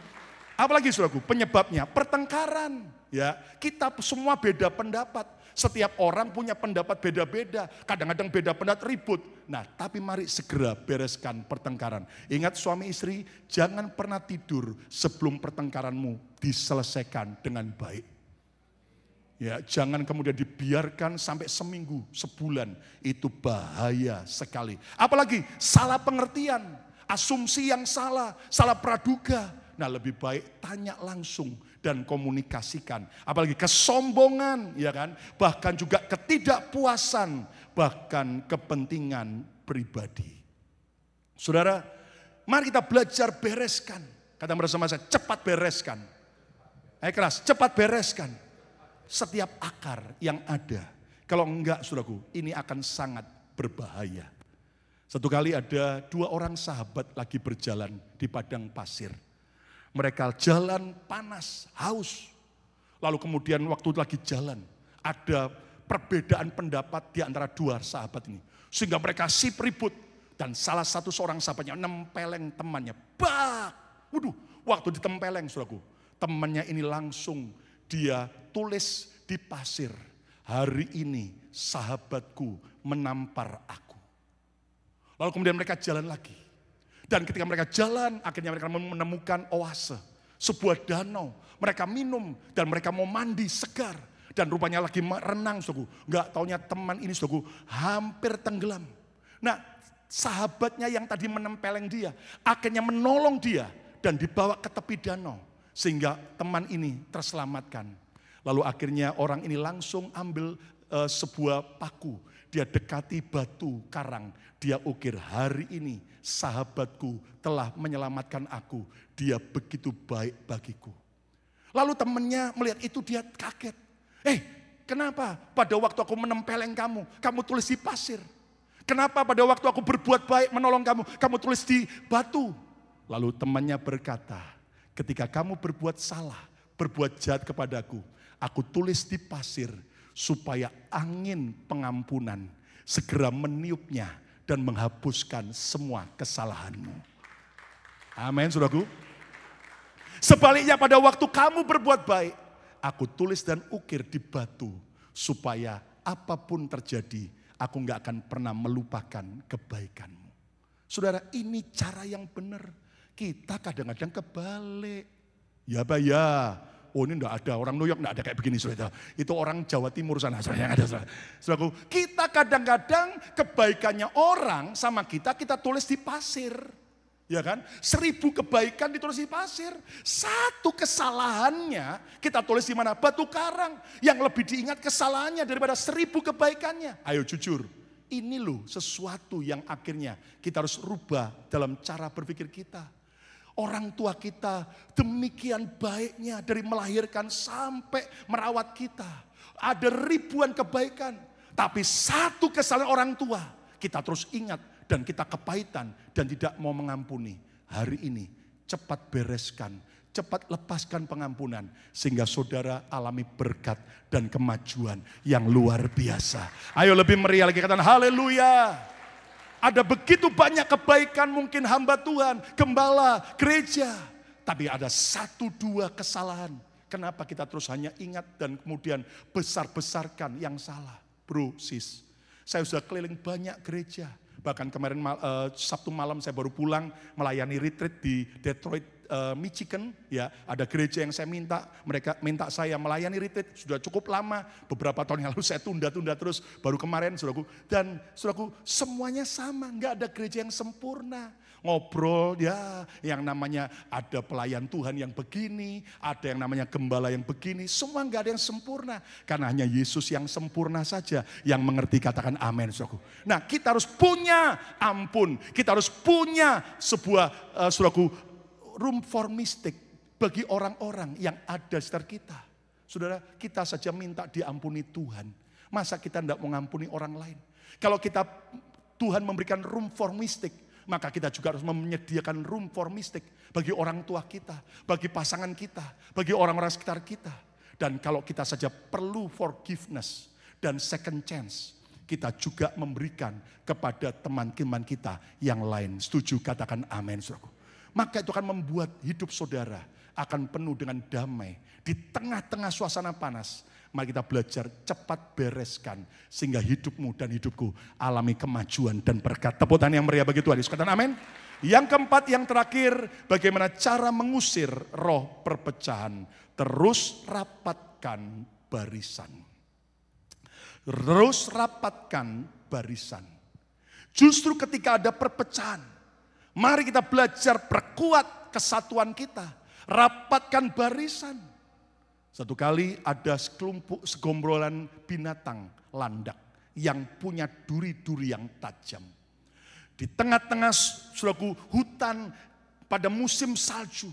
Apalagi saudaraku, penyebabnya pertengkaran. Ya, kita semua beda pendapat. Setiap orang punya pendapat beda-beda. Kadang-kadang beda pendapat ribut. Nah, tapi mari segera bereskan pertengkaran. Ingat suami istri, jangan pernah tidur sebelum pertengkaranmu diselesaikan dengan baik. Ya, jangan kemudian dibiarkan sampai seminggu, sebulan. Itu bahaya sekali. Apalagi salah pengertian, asumsi yang salah praduga. Nah, lebih baik tanya langsung dan komunikasikan. Apalagi kesombongan, ya kan? Bahkan juga ketidakpuasan, bahkan kepentingan pribadi. Saudara, mari kita belajar bereskan. Kata bersama saya, cepat bereskan. Ayo keras, cepat bereskan. Setiap akar yang ada. Kalau enggak, saudaraku, ini akan sangat berbahaya. Satu kali ada 2 orang sahabat lagi berjalan di padang pasir. Mereka jalan panas, haus. Lalu kemudian waktu lagi jalan, ada perbedaan pendapat di antara 2 sahabat ini. Sehingga mereka sip ribut. Dan salah satu seorang sahabatnya nempeleng temannya. Bak! Waduh, waktu ditempeleng, saudaraku. Temannya ini langsung dia tulis di pasir, hari ini sahabatku menampar aku. Lalu kemudian mereka jalan lagi. Dan ketika mereka jalan, akhirnya mereka menemukan oase, sebuah danau. Mereka minum dan mereka mau mandi segar. Dan rupanya lagi renang, saudaraku. Enggak taunya teman ini, saudaraku, hampir tenggelam. Nah, sahabatnya yang tadi menempeleng dia, akhirnya menolong dia dan dibawa ke tepi danau. Sehingga teman ini terselamatkan. Lalu akhirnya orang ini langsung ambil sebuah paku. Dia dekati batu karang. Dia ukir, hari ini sahabatku telah menyelamatkan aku. Dia begitu baik bagiku. Lalu temannya melihat itu, dia kaget. Kenapa pada waktu aku menempeleng kamu tulis di pasir? Kenapa pada waktu aku berbuat baik menolong kamu tulis di batu? Lalu temannya berkata, ketika kamu berbuat salah, berbuat jahat kepadaku, aku tulis di pasir supaya angin pengampunan segera meniupnya dan menghapuskan semua kesalahanmu. Amin, saudaraku. Sebaliknya pada waktu kamu berbuat baik, aku tulis dan ukir di batu supaya apapun terjadi, aku gak akan pernah melupakan kebaikanmu. Saudara, ini cara yang benar. Kita kadang-kadang kebalik. Ya, Pak, ya. Oh, ini enggak ada, orang New York enggak ada kayak begini, saudara. Itu orang Jawa Timur sana, yang ada, saudara. Saudaraku, kita kadang-kadang kebaikannya orang sama kita tulis di pasir. Ya kan? 1000 kebaikan ditulis di pasir. 1 kesalahannya kita tulis di mana? Batu karang. Yang lebih diingat kesalahannya daripada 1000 kebaikannya. Ayo jujur, ini loh sesuatu yang akhirnya kita harus rubah dalam cara berpikir kita. Orang tua kita demikian baiknya dari melahirkan sampai merawat kita. Ada ribuan kebaikan. Tapi 1 kesalahan orang tua kita terus ingat dan kita kepahitan dan tidak mau mengampuni. Hari ini cepat bereskan, cepat lepaskan pengampunan. Sehingga saudara alami berkat dan kemajuan yang luar biasa. Ayo lebih meriah lagi, katakan haleluya. Ada begitu banyak kebaikan mungkin hamba Tuhan, gembala, gereja. Tapi ada 1-2 kesalahan. Kenapa kita terus hanya ingat dan kemudian besar-besarkan yang salah? Bro, sis, saya sudah keliling banyak gereja. Bahkan kemarin Sabtu malam saya baru pulang melayani retreat di Detroit, Michigan. Ya, ada gereja yang mereka minta saya melayani retreat sudah cukup lama. Beberapa tahun yang lalu saya tunda-tunda terus, baru kemarin saudaraku. Dan saudaraku, semuanya sama, nggak ada gereja yang sempurna. Ngobrol ya, yang namanya ada pelayan Tuhan yang begini, ada yang namanya gembala yang begini, semua nggak ada yang sempurna. Karena hanya Yesus yang sempurna saja yang mengerti, katakan amin. Saudaraku. Nah, kita harus punya ampun, kita harus punya sebuah saudaraku, room for mistake bagi orang-orang yang ada di sekitar kita. Saudara, kita saja minta diampuni Tuhan. Masa kita tidak mengampuni orang lain? Kalau Tuhan memberikan room for mistake, maka kita juga harus menyediakan room for mistake bagi orang tua kita, bagi pasangan kita, bagi orang-orang sekitar kita. Dan kalau kita saja perlu forgiveness dan second chance, kita juga memberikan kepada teman-teman kita yang lain. Setuju? Katakan amin, saudaraku. Maka itu akan membuat hidup saudara akan penuh dengan damai. Di tengah-tengah suasana panas, mari kita belajar cepat bereskan. Sehingga hidupmu dan hidupku alami kemajuan dan berkat. Tepuk tangan yang meriah bagi Tuhan Yesus. Katakan amin. Yang keempat, yang terakhir, bagaimana cara mengusir roh perpecahan. Terus rapatkan barisan. Terus rapatkan barisan. Justru ketika ada perpecahan, mari kita belajar perkuat kesatuan kita. Rapatkan barisan. Satu kali ada segombrolan binatang landak yang punya duri-duri yang tajam. Di tengah-tengah saudaraku hutan pada musim salju.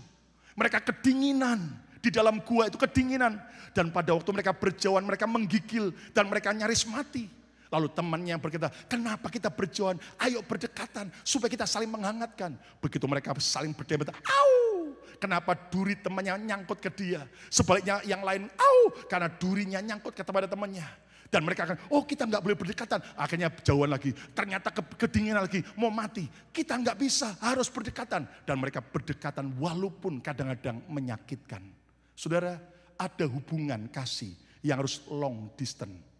Mereka kedinginan, di dalam gua itu kedinginan. Dan pada waktu mereka berjauhan mereka menggigil dan mereka nyaris mati. Lalu temannya berkata, kenapa kita berjauhan? Ayo berdekatan supaya kita saling menghangatkan. Begitu mereka saling berdebat, au! Kenapa duri temannya nyangkut ke dia? Sebaliknya yang lain, au! Karena durinya nyangkut kepada temannya. Dan mereka akan, oh kita nggak boleh berdekatan. Akhirnya jauhan lagi. Ternyata kedinginan lagi, mau mati. Kita nggak bisa, harus berdekatan. Dan mereka berdekatan walaupun kadang-kadang menyakitkan. Saudara, ada hubungan kasih yang harus long distance.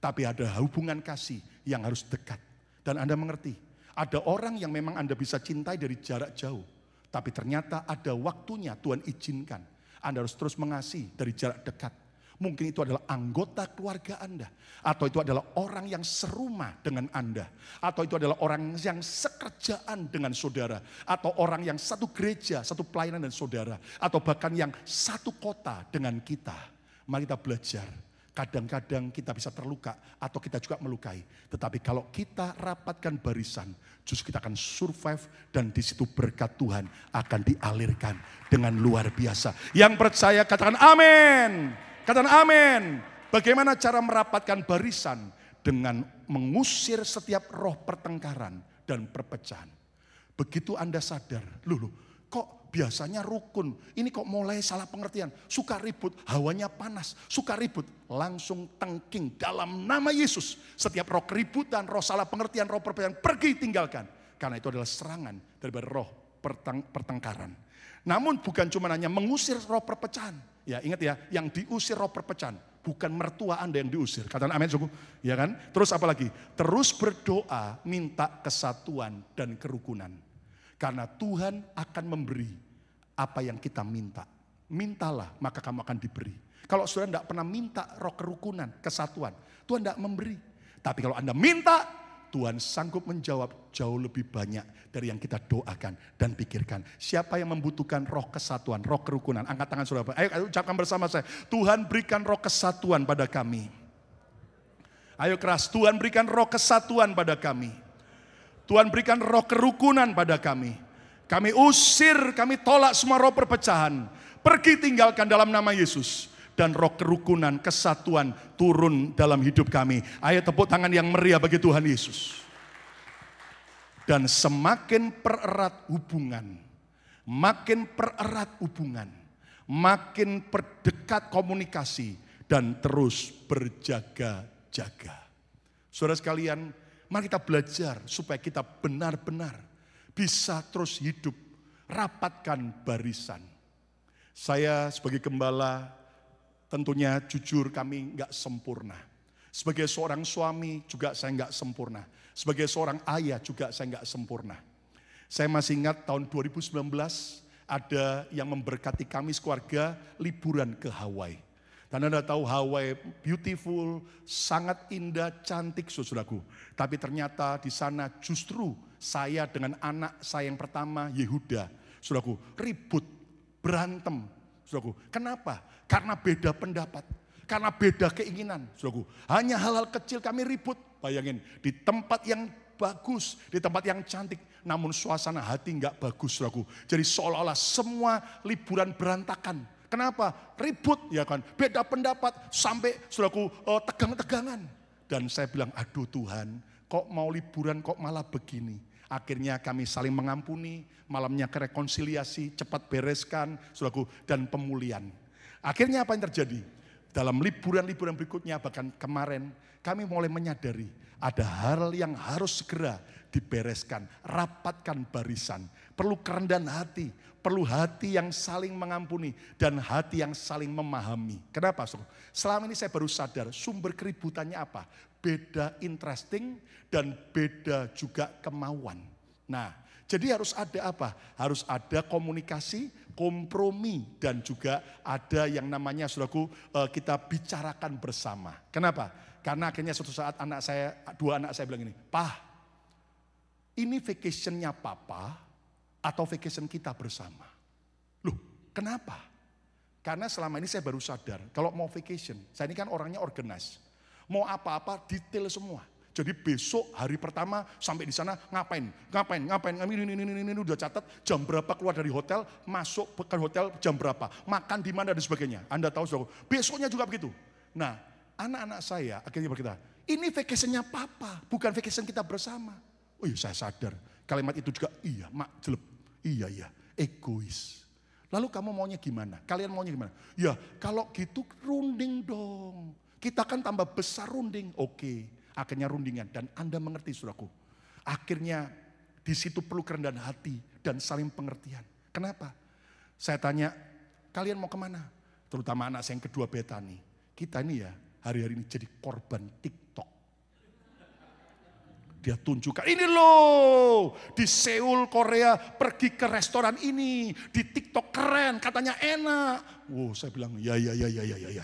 Tapi ada hubungan kasih yang harus dekat. Dan Anda mengerti, ada orang yang memang Anda bisa cintai dari jarak jauh. Tapi ternyata ada waktunya Tuhan izinkan. Anda harus terus mengasihi dari jarak dekat. Mungkin itu adalah anggota keluarga Anda. Atau itu adalah orang yang serumah dengan Anda. Atau itu adalah orang yang sekerjaan dengan saudara. Atau orang yang satu gereja, satu pelayanan dan saudara. Atau bahkan yang satu kota dengan kita. Mari kita belajar. Kadang-kadang kita bisa terluka atau kita juga melukai. Tetapi kalau kita rapatkan barisan, justru kita akan survive dan di situ berkat Tuhan akan dialirkan dengan luar biasa. Yang percaya katakan amin. Katakan amin. Bagaimana cara merapatkan barisan? Dengan mengusir setiap roh pertengkaran dan perpecahan. Begitu Anda sadar, loh, kok biasanya rukun, ini kok mulai salah pengertian, suka ribut, hawanya panas, suka ribut, langsung tengking dalam nama Yesus. Setiap roh keributan, roh salah pengertian, roh perpecahan, pergi tinggalkan. Karena itu adalah serangan daripada roh pertengkaran. Namun bukan cuma hanya mengusir roh perpecahan. Ya ingat ya, yang diusir roh perpecahan, bukan mertua Anda yang diusir. Katakan amin suku, ya kan? Terus apa lagi? Terus berdoa, minta kesatuan dan kerukunan. Karena Tuhan akan memberi apa yang kita minta. Mintalah maka kamu akan diberi. Kalau saudara tidak pernah minta roh kerukunan, kesatuan, Tuhan tidak memberi. Tapi kalau Anda minta, Tuhan sanggup menjawab jauh lebih banyak dari yang kita doakan dan pikirkan. Siapa yang membutuhkan roh kesatuan, roh kerukunan? Angkat tangan saudara. Ayo ucapkan bersama saya. Tuhan berikan roh kesatuan pada kami. Ayo keras, Tuhan berikan roh kesatuan pada kami. Tuhan berikan roh kerukunan pada kami. Kami usir, kami tolak semua roh perpecahan. Pergi tinggalkan dalam nama Yesus. Dan roh kerukunan, kesatuan turun dalam hidup kami. Ayo tepuk tangan yang meriah bagi Tuhan Yesus. Dan semakin pererat hubungan. Makin pererat hubungan. Makin perdekat komunikasi. Dan terus berjaga-jaga. Saudara sekalian, mari kita belajar supaya kita benar-benar bisa terus hidup. Rapatkan barisan. Saya sebagai gembala tentunya jujur kami nggak sempurna. Sebagai seorang suami juga saya nggak sempurna. Sebagai seorang ayah juga saya nggak sempurna. Saya masih ingat tahun 2019 ada yang memberkati kami sekeluarga liburan ke Hawaii. Dan Anda tahu Hawaii beautiful, sangat indah, cantik saudaraku. Tapi ternyata di sana justru saya dengan anak saya yang pertama Yehuda, saudaraku, ribut, berantem. Saudaraku, kenapa? Karena beda pendapat, karena beda keinginan. Saudaraku, hanya hal-hal kecil kami ribut. Bayangin, di tempat yang bagus, di tempat yang cantik, namun suasana hati enggak bagus, saudaraku. Jadi seolah-olah semua liburan berantakan. Kenapa? Ribut, ya kan? Beda pendapat, sampai saudaraku tegang-tegangan. Dan saya bilang, aduh Tuhan, kok mau liburan kok malah begini. Akhirnya kami saling mengampuni, malamnya rekonsiliasi, cepat bereskan, saudaraku, dan pemulihan. Akhirnya apa yang terjadi? Dalam liburan-liburan berikutnya, bahkan kemarin, kami mulai menyadari ada hal yang harus segera dibereskan, rapatkan barisan. Perlu kerendahan hati, perlu hati yang saling mengampuni, dan hati yang saling memahami. Kenapa? Selama ini saya baru sadar sumber keributannya apa? Beda interesting dan beda juga kemauan. Nah, jadi harus ada apa? Harus ada komunikasi, kompromi, dan juga ada yang namanya saudaraku kita bicarakan bersama. Kenapa? Karena akhirnya suatu saat dua anak saya bilang ini, "Pak, ini vacationnya papa atau vacation kita bersama?" Loh, kenapa? Karena selama ini saya baru sadar kalau mau vacation, saya ini kan orangnya organize. Mau apa-apa detail semua. Jadi besok hari pertama sampai di sana ngapain, ini udah catat jam berapa keluar dari hotel, masuk ke hotel jam berapa, makan di mana dan sebagainya. Anda tahu saudara, besoknya juga begitu. Nah, anak-anak saya akhirnya berkata, ini vacationnya papa, bukan vacation kita bersama. Oh iya, saya sadar kalimat itu juga iya, mak jelek, iya, egois. Lalu kamu maunya gimana? Kalian maunya gimana? Ya kalau gitu runding dong. Kita kan tambah besar runding, oke. Akhirnya rundingan dan Anda mengerti saudaraku. Akhirnya di situ perlu kerendahan hati dan saling pengertian. Kenapa? Saya tanya, kalian mau kemana? Terutama anak saya yang kedua Betani. Kita ini ya hari-hari ini jadi korban TikTok. Dia tunjukkan, ini loh di Seoul Korea pergi ke restoran ini. Di TikTok keren, katanya enak. Wow, saya bilang ya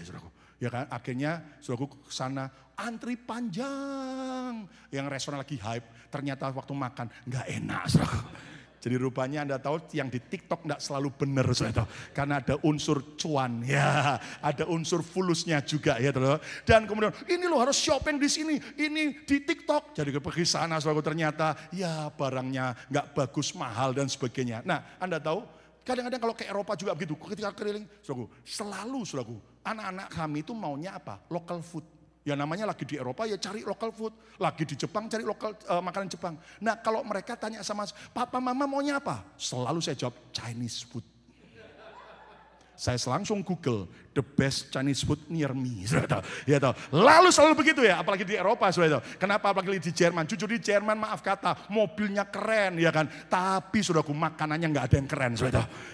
saudaraku. Ya kan, akhirnya saudaraku ke sana antri panjang. Yang restoran lagi hype, ternyata waktu makan nggak enak saudaraku. Jadi rupanya Anda tahu yang di TikTok nggak selalu benar saudara. Karena ada unsur cuan ya, ada unsur fulusnya juga ya saudara. Dan kemudian ini loh harus shopping di sini, ini di TikTok. Jadi pergi sana saudara ternyata ya barangnya nggak bagus, mahal dan sebagainya. Nah Anda tahu kadang-kadang kalau ke Eropa juga begitu, ketika keliling saudaraku, selalu saudaraku, anak-anak kami itu maunya apa? Local food. Ya namanya lagi di Eropa ya cari local food. Lagi di Jepang cari makanan Jepang. Nah kalau mereka tanya sama papa mama maunya apa? Selalu saya jawab Chinese food. Saya langsung Google the best Chinese food near me. Ya, tahu. Lalu selalu begitu ya, apalagi di Eropa. Kenapa apalagi di Jerman? Jujur di Jerman maaf kata, mobilnya keren ya kan. Tapi saudaraku makanannya nggak ada yang keren.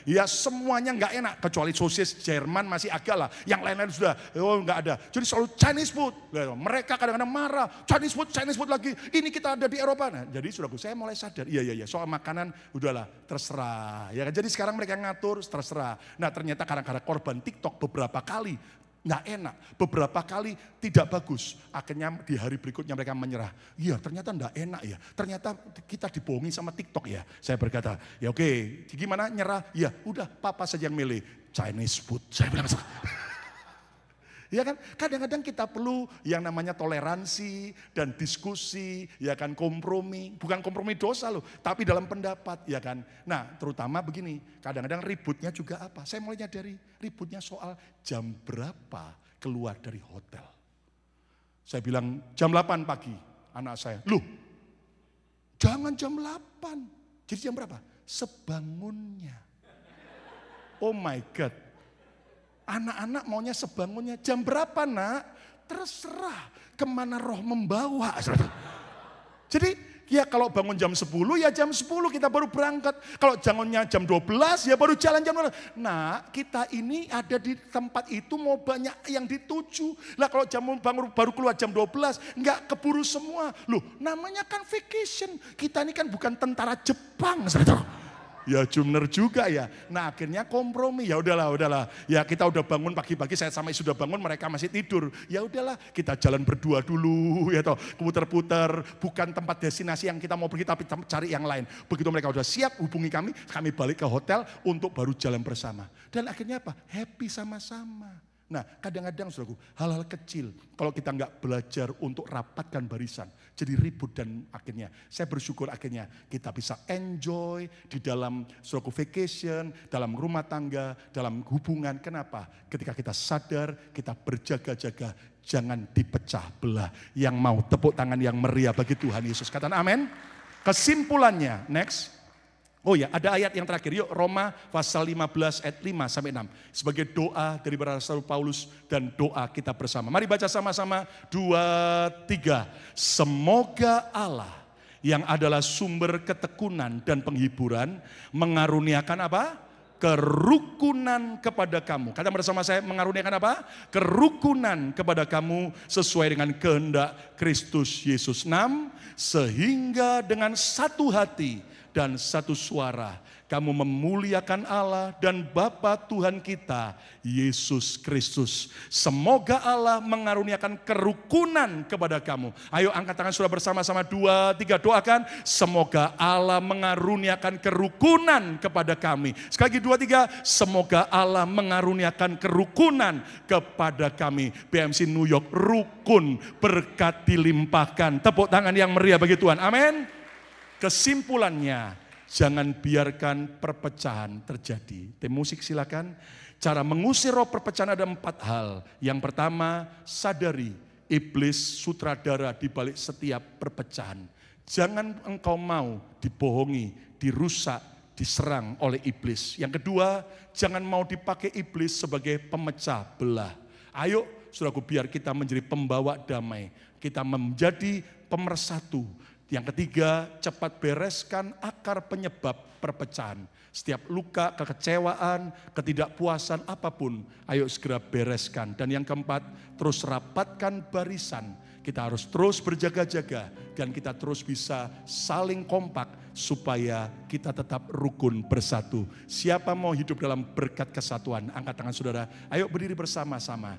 Ya semuanya nggak enak. Kecuali sosis Jerman masih agak lah. Yang lain-lain sudah nggak ada. Jadi selalu Chinese food. Mereka kadang-kadang marah. Chinese food lagi. Ini kita ada di Eropa. Nah, jadi saudaraku saya mulai sadar. Iya soal makanan udahlah terserah. Ya kan? Jadi sekarang mereka ngatur terserah. Nah ternyata kadang-kadang korban TikTok beberapa kali nggak enak, beberapa kali tidak bagus. Akhirnya di hari berikutnya mereka menyerah. Iya ternyata nggak enak ya, ternyata kita dibohongi sama TikTok ya. Saya berkata, ya oke, gimana nyerah? Ya udah papa saja yang milih Chinese food. Saya bilang ya kan, kadang-kadang kita perlu yang namanya toleransi dan diskusi, ya kan kompromi, bukan kompromi dosa loh, tapi dalam pendapat, ya kan. Nah, terutama begini, kadang-kadang ributnya juga apa? Saya mulai nyadari ributnya soal jam berapa keluar dari hotel. Saya bilang jam 8 pagi, anak saya, loh, jangan jam 8. Jadi jam berapa? Sebangunnya. Oh my God. Anak-anak maunya sebangunnya jam berapa nak? Terserah kemana roh membawa. Jadi ya kalau bangun jam 10 ya jam 10 kita baru berangkat. Kalau bangunnya jam 12 ya baru jalan jam 12. Nah kita ini ada di tempat itu mau banyak yang dituju. Lah kalau jam bangun baru keluar jam 12 nggak keburu semua. Loh namanya kan vacation. Kita ini kan bukan tentara Jepang. Ya bener juga ya. Nah akhirnya kompromi, ya udahlah. Ya kita udah bangun pagi-pagi, saya sama sudah bangun, mereka masih tidur. Ya udahlah, kita jalan berdua dulu ya toh, putar-putar, bukan tempat destinasi yang kita mau pergi tapi cari yang lain. Begitu mereka udah siap hubungi kami balik ke hotel untuk baru jalan bersama. Dan akhirnya apa? Happy sama-sama. Nah kadang-kadang saudaraku, hal-hal kecil kalau kita nggak belajar untuk rapatkan barisan, jadi ribut dan akhirnya saya bersyukur akhirnya kita bisa enjoy di dalam saudaraku vacation, dalam rumah tangga, dalam hubungan. Kenapa? Ketika kita sadar, kita berjaga-jaga, jangan dipecah belah. Yang mau tepuk tangan yang meriah bagi Tuhan Yesus. Katakan amin. Kesimpulannya, next. Oh ya, ada ayat yang terakhir. Yuk, Roma pasal 15 ayat 5 sampai 6. Sebagai doa dari Rasul Paulus dan doa kita bersama. Mari baca sama-sama. 2, 3. Semoga Allah yang adalah sumber ketekunan dan penghiburan mengaruniakan apa? Kerukunan kepada kamu. Kata bersama saya, mengaruniakan apa? Kerukunan kepada kamu sesuai dengan kehendak Kristus Yesus. 6. Sehingga dengan satu hati dan satu suara kamu memuliakan Allah dan Bapa Tuhan kita Yesus Kristus. Semoga Allah mengaruniakan kerukunan kepada kamu. Ayo angkat tangan sudah bersama-sama. 2, 3 doakan. Semoga Allah mengaruniakan kerukunan kepada kami. Sekali lagi 2, 3. Semoga Allah mengaruniakan kerukunan kepada kami. BMC New York, rukun berkat dilimpahkan. Tepuk tangan yang meriah bagi Tuhan. Amin. Kesimpulannya, jangan biarkan perpecahan terjadi. Tim musik silakan. Cara mengusir roh perpecahan ada 4 hal. Yang pertama, sadari iblis sutradara di balik setiap perpecahan. Jangan engkau mau dibohongi, dirusak, diserang oleh iblis. Yang kedua, jangan mau dipakai iblis sebagai pemecah belah. Ayo, saudaraku, biar kita menjadi pembawa damai. Kita menjadi pemersatu. Yang ketiga, cepat bereskan akar penyebab perpecahan. Setiap luka, kekecewaan, ketidakpuasan apapun, ayo segera bereskan. Dan yang keempat, terus rapatkan barisan. Kita harus terus berjaga-jaga dan kita terus bisa saling kompak supaya kita tetap rukun bersatu. Siapa mau hidup dalam berkat kesatuan? Angkat tangan saudara, ayo berdiri bersama-sama.